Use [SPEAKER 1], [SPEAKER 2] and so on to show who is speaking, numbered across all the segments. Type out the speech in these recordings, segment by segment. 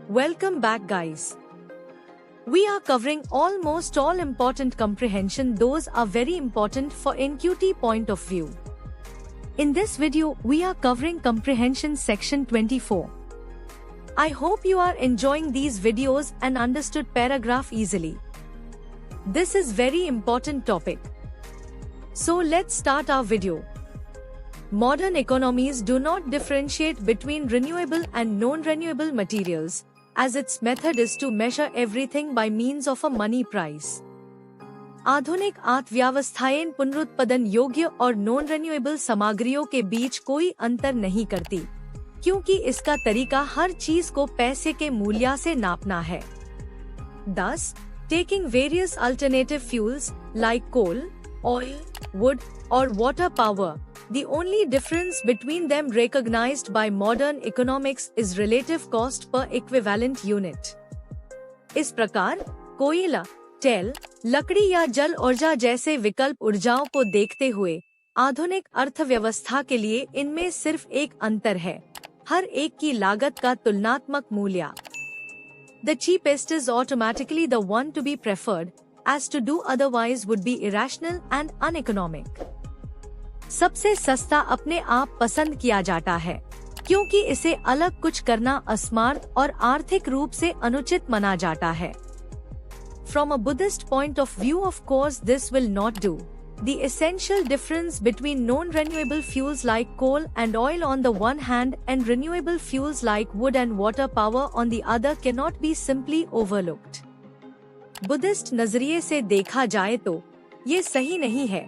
[SPEAKER 1] Welcome back, guys. We are covering almost all important comprehension. Those are very important for NQT point of view. In this video, we are covering comprehension section 24. I hope you are enjoying these videos and understood paragraph easily. This is very important topic. So let's start our video. Modern economies do not differentiate between renewable and non-renewable materials, as its method is to measure everything by means of a money price. आधुनिक अर्थव्यवस्थाएं पुनरुत्पादन योग्य और non renewable सामग्रियों के बीच कोई अंतर नहीं करती, क्योंकि इसका तरीका हर चीज को पैसे के मूल्य से नापना है। Thus, taking various alternative fuels like coal, oil, wood, or water power, the only difference between them recognized by modern economics is relative cost per equivalent unit. इस प्रकार कोयला, तेल, लकड़ी या जल ऊर्जा जैसे विकल्प ऊर्जाओं को देखते हुए आधुनिक अर्थव्यवस्था के लिए इनमें सिर्फ एक अंतर है, हर एक की लागत का तुलनात्मक मूल्य। The cheapest is automatically the one to be preferred, as to do otherwise would be irrational and uneconomic. सबसे सस्ता अपने आप पसंद किया जाता है, क्योंकि इसे अलग कुछ करना अस्मार्ट और आर्थिक रूप से अनुचित माना जाता है। From a Buddhist point of view, of course, this will not do. The essential difference between non-renewable fuels like coal and oil on the one hand and renewable fuels like wood and water power on the other cannot be simply overlooked. Buddhist नजरिए से देखा जाए तो ये सही नहीं है।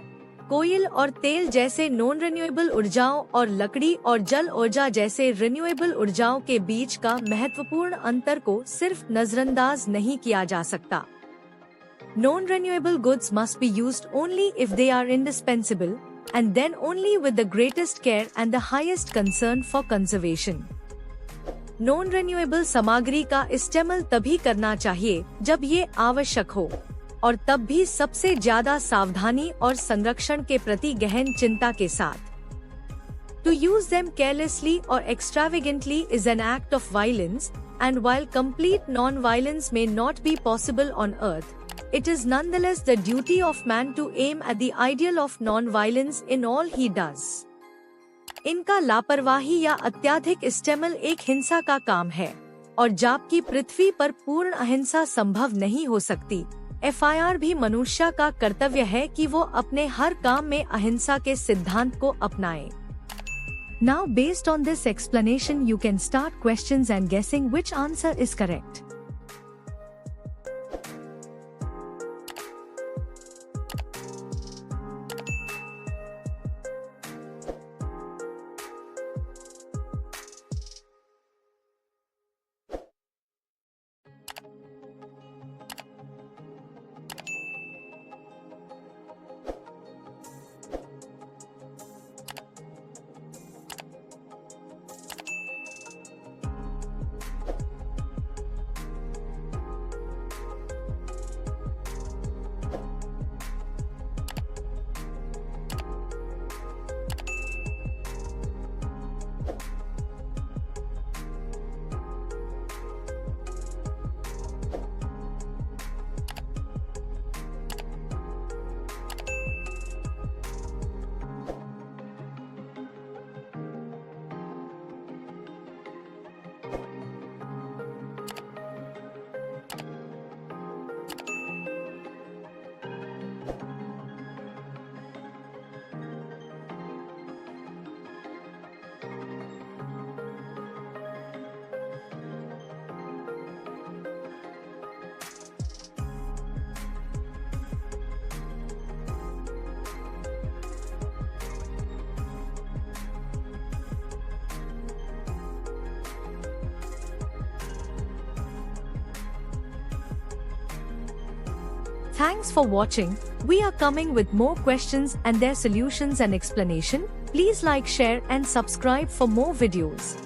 [SPEAKER 1] कोयल और तेल जैसे नॉन रिन्यूएबल ऊर्जाओं और लकड़ी और जल ऊर्जा जैसे रिन्यूएबल ऊर्जाओं के बीच का महत्वपूर्ण अंतर को सिर्फ नजरअंदाज नहीं किया जा सकता। Non-renewable goods must be used only if they are indispensable, and then only with the greatest care and the highest concern for conservation. Non-renewable सामग्री का इस्तेमाल तभी करना चाहिए जब ये आवश्यक हो, और तब भी सबसे ज्यादा सावधानी और संरक्षण के प्रति गहन चिंता के साथ। To use them carelessly or extravagantly is an act of violence, and while complete non-violence may not be possible on earth, it is nonetheless the duty of man to aim at the ideal of non-violence in all he does. इनका लापरवाही या अत्यधिक इस्तेमाल एक हिंसा का काम है, और जबकि पृथ्वी पर पूर्ण अहिंसा संभव नहीं हो सकती, FIR भी मनुष्य का कर्तव्य है कि वो अपने हर काम में अहिंसा के सिद्धांत को अपनाए। Now, based on this explanation, you can start questions and guessing which answer is correct. Thanks for watching. We are coming with more questions and their solutions and explanation. Please like, share and subscribe for more videos.